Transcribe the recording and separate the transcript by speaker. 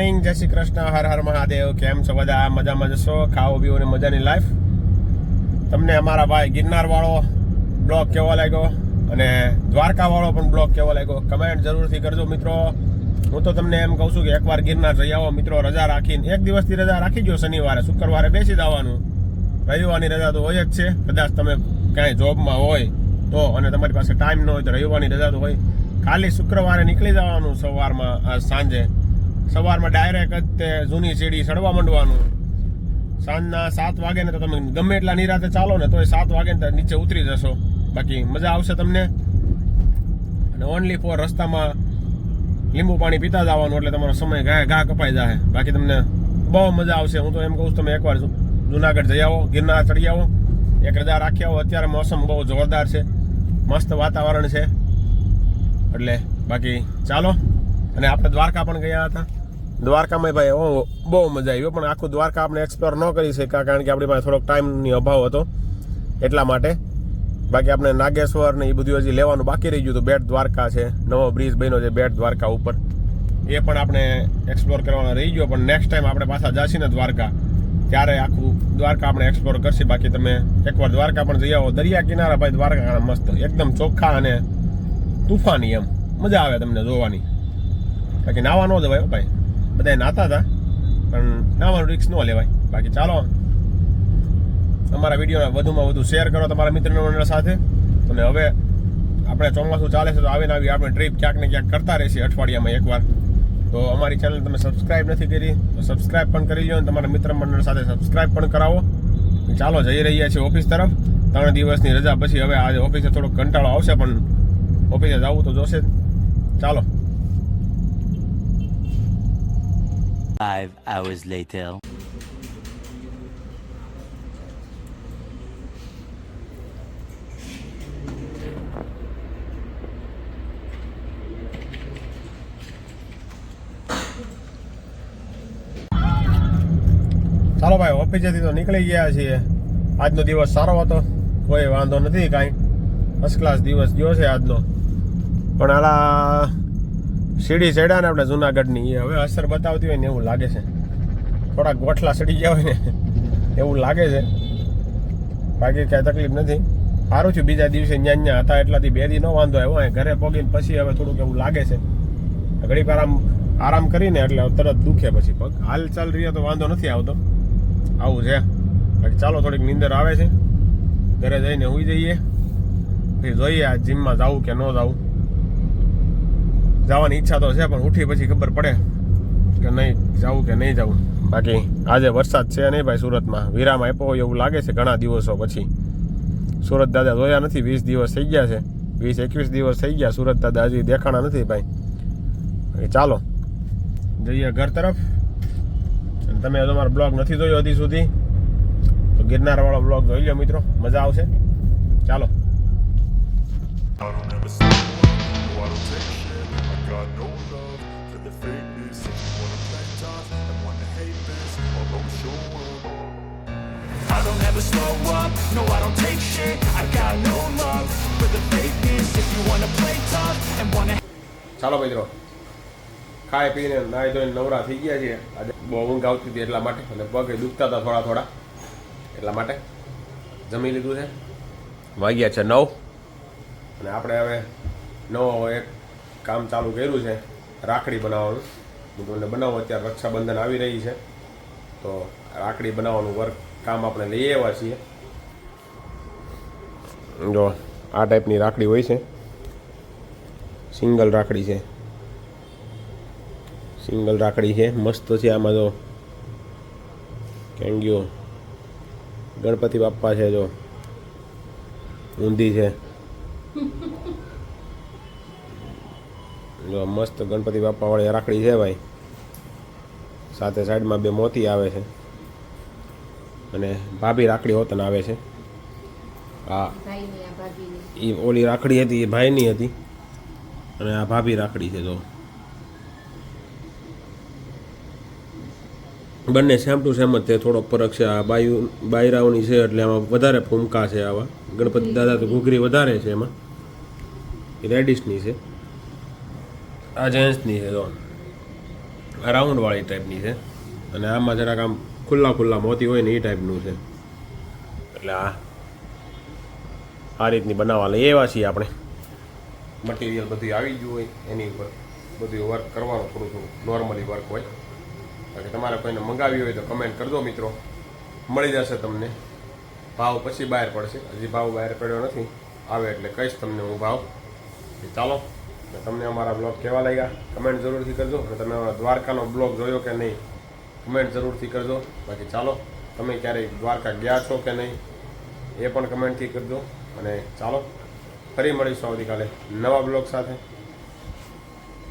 Speaker 1: Morning, જય શ્રી કૃષ્ણ, હર હર મહાદેવ. કેમ છો બધા? મજામાં જશો? ખાઓ પીઓ ને મજાની લાઈફ. તમને અમારા ભાઈ ગિરનાર વાળો બ્લોગ કેવો લાગ્યો અને દ્વારકા વાળો પણ બ્લોગ કેવો લાગ્યો કમેન્ટ જરૂરથી કરજો મિત્રો. હું તો તમને એમ કહું છું કે એકવાર ગિરનાર જઈ આવો મિત્રો. રજા રાખીને એક દિવસની રજા રાખી ગયો, શનિવારે શુક્રવારે બેસી જવાનું. રવિવારની રજા તો હોય જ છે. કદાચ તમે કાંઈ જોબમાં હોય તો અને તમારી પાસે ટાઈમ ન હોય તો રવિવારની રજા તો હોય. ખાલી શુક્રવારે નીકળી જવાનું સવારમાં, સાંજે સવારમાં ડાયરેક્ટ જ તે જૂની સીડી ચડવા માંડવાનું. સાંજના 7 વાગે ને તો તમે ગમે એટલા નિરાતે ચાલો ને તોય 7 વાગે ને નીચે ઉતરી જશો. બાકી મજા આવશે તમને. અને ઓનલી ફોર રસ્તામાં લીંબુ પાણી પીતા જવાનું, એટલે તમારો સમય ઘા કપાઈ જાય. બાકી તમને બહુ મજા આવશે. હું તો એમ કહું છું તમે એકવાર જુનાગઢ જઈ આવો, ગિરનાર ચડી આવો, એક રજા રાખી આવો. અત્યારે મોસમ બહુ જોરદાર છે, મસ્ત વાતાવરણ છે. એટલે બાકી ચાલો. અને આપણે દ્વારકા પણ ગયા હતા. દ્વારકામાં ભાઈ બહુ મજા આવી, પણ આખું દ્વારકા આપણે એક્સપ્લોર ન કરી શક્યા કારણ કે આપણી પાસે થોડોક ટાઈમની અભાવ હતો એટલા માટે. બાકી આપણે નાગેશ્વર ને એ બધું હજી લેવાનું બાકી રહી ગયું હતું. બેટ દ્વારકા છે, નવો બ્રિજ બન્યો છે બેટ દ્વારકા ઉપર, એ પણ આપણે એક્સપ્લોર કરવાનો રહી ગયો. પણ નેક્સ્ટ ટાઈમ આપણે પાછા જઈશું ને દ્વારકા, ત્યારે આખું દ્વારકા આપણે એક્સપ્લોર કરશે. બાકી તમે એકવાર દ્વારકા પણ જઈ આવો. દરિયા કિનારા ભાઈ દ્વારકા મસ્ત, એકદમ ચોખ્ખા અને તુફાની, એમ મજા આવે તમને જોવાની. બાકી નાવા ન જવાય ભાઈ, બધા નાતા હતા પણ નાવાનું રિસ્ક ન લેવાય. બાકી ચાલો, અમારા વિડીયોને વધુમાં વધુ શેર કરો તમારા મિત્ર મંડળ સાથે. અને હવે આપણે ચોમાસું ચાલે છે તો આવીને આવી આપણે ટ્રીપ ક્યાંક ને ક્યાંક કરતા રહેશે અઠવાડિયામાં એકવાર. તો અમારી ચેનલ તમે સબસ્ક્રાઇબ નથી કરી તો સબસ્ક્રાઇબ પણ કરી લો અને તમારા મિત્ર મંડળ સાથે સબસ્ક્રાઇબ પણ કરાવો. ચાલો, જઈ રહ્યા છીએ ઓફિસ તરફ. 3 દિવસની રજા પછી હવે આજે ઓફિસે થોડોક કંટાળો આવશે, પણ ઓફિસે જવું તો જોશે. ચાલો.
Speaker 2: 5 hours later.
Speaker 1: ચાલો ભાઈ, ઓફિસેથી તો નીકળી ગયા છીએ. આજનો દિવસ સારો હતો, કોઈ વાંધો નથી કાંઈ. ફર્સ્ટ ક્લાસ દિવસ ગયો છે આજનો. પણ આલા સીડી ચડ્યા ને આપણે જુનાગઢની, એ હવે અસર બતાવતી હોય ને એવું લાગે છે. થોડાક ગોઠલા ચડી ગયા હોય ને એવું લાગે છે. બાકી કાંઈ તકલીફ નથી. સારું છું, બીજા દિવસે ન્યા હતા એટલાથી 2 દી ન વાંધો આવ્યો. ઘરે પોગીને પછી હવે થોડુંક એવું લાગે છે. ઘડીક આરામ કરીને એટલે તરત દુખે પછી પગ. હાલ ચાલ રહ્યા તો વાંધો નથી આવતો. આવું છે. બાકી ચાલો, થોડીક નીંદર આવે છે. ઘરે જઈને સુઈ જઈએ, પછી જોઈએ આ જીમમાં જવું કે ન જવું. જવાની ઈચ્છા તો છે, પણ ઉઠી પછી ખબર પડે કે નહીં જવું કે નહીં જવું. બાકી આજે વરસાદ છે નહીં ભાઈ સુરતમાં. વિરામ આપ્યો એવું લાગે છે ઘણા દિવસો પછી. સુરત દાદા જોયા નથી, 20 દિવસ થઈ ગયા છે, 20-21 દિવસ થઈ ગયા. સુરત દાદા હજી દેખાણા નથી ભાઈ. ચાલો જઈએ ઘર તરફ. અને તમે તમારો બ્લોગ નથી જોયો હજી સુધી તો ગિરનાર વાળો બ્લોગ જોઈ લો મિત્રો, મજા આવશે. ચાલો.
Speaker 3: I don't ever slow up, no I don't take shit. I got no love for the fakeness. If you wanna play tough and wanna.
Speaker 1: ચાલો મિત્રો, ખાઈ પીને નાહી ધોઈને નવરા થઈ ગયા છીએ. આજે બહુ ઊંઘ આવતી હતી એટલા માટે, અને પગ દુખતા હતા થોડા એટલા માટે જમી લીધું છે. વાગ્યા છે 9 અને આપણે હવે નવો એક કામ ચાલુ કર્યું છે, રાખડી બનાવવાનું. હું તમને બનાવું. અત્યારે રક્ષાબંધન આવી રહી છે તો રાખડી બનાવવાનું વર્ક કામ આપણે લઈ આવ્યા છીએ. જો આ ટાઈપની રાખડી હોય છે, સિંગલ રાખડી છે. સિંગલ રાખડી છે, મસ્ત છે. આમાં જો કેંગીઓ ગણપતિ બાપ્પા છે, જો ઊંધી છે, જો મસ્ત ગણપતિ બાપ્પા વાળી રાખડી છે ભાઈ. સાથે સાઈડમાં 2 મોતી આવે છે અને ભાભી રાખડી હોતન આવે છે. હા, એ ઓલી રાખડી હતી એ ભાઈની હતી અને આ ભાભી રાખડી છે. જો બંને સેમ ટુ સેમ જ તે, થોડોક ફરક છે. આ બાયરાઓની છે એટલે આમાં વધારે ફૂમકા છે. આવા ગણપતિ દાદા તો ઘૂઘરી વધારે છે, એમાં લેડીઝની છે. આ જેન્ટ્સની છે. જો રાઉન્ડવાળી ટાઈપની છે અને આમાં જરાક આમ ખુલ્લા મોતી હોય ને એ ટાઈપનું છે. એટલે આ રીતની બનાવવા લઈ આવ્યા છીએ આપણે. મટીરિયલ બધું આવી ગયું હોય એની ઉપર બધું વર્ક કરવાનું, થોડું નોર્મલી વર્ક હોય. બાકી તમારે કોઈને મંગાવી હોય તો કમેન્ટ કરજો મિત્રો, મળી જશે તમને. ભાવ પછી બહાર પડશે, હજી ભાવ બહાર પડ્યો નથી, આવે એટલે કહીશ તમને હું ભાવ. ચાલો, તમને અમારા બ્લોગ કેવા લાગ્યા કમેન્ટ જરૂરથી કરજો. અને તમે દ્વારકાનો બ્લોગ જોયો કે નહીં કમેન્ટ જરૂરથી કરજો. બાકી ચાલો, તમે ક્યારેય દ્વારકા ગયા છો કે નહીં એ પણ કમેન્ટથી કરજો. અને ચાલો, ફરી મળીશું આવતીકાલે નવા બ્લોગ સાથે.